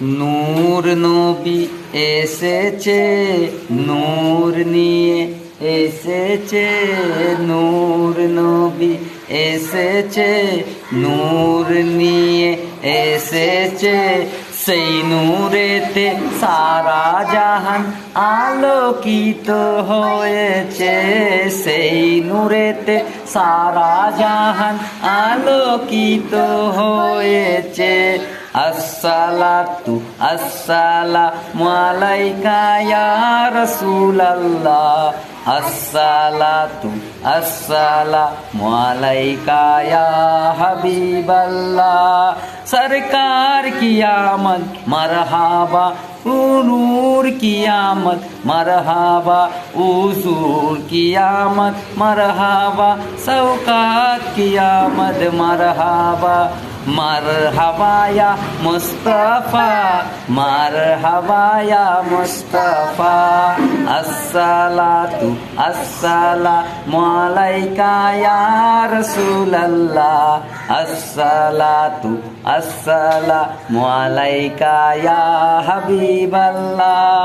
নূর নবী এসেছে, নূর নিয়ে এসেছে, নূর নবী এসেছে, নূর নিয়ে এসেছে। সেই নূরেতে সারা জাহান আলোকিত হয়েছে, সেই নূরেতে সারা জাহান আলোকিত হয়েছে। আসসালাতু আসসালামু আলাইকা ইয়া রাসূলাল্লাহ, আসসালাতু আসসালামু আলাইকা ইয়া হাবিবাল্লাহ। সরকার কি আমদ মরহাবা, নূর কি আমদ মরহাবা, উজুর কি আমদ মরহাবা, সৌকাত কি আমদ মরহাবা। मरहबा या मुस्तफ़ा, मरहबा या मुस्तफ़ा। अस्सलातु अस्सलामु अलैका या रसूलल्लाह, अस्सलातु अस्सलामु अलैका या हबीबल्लाह।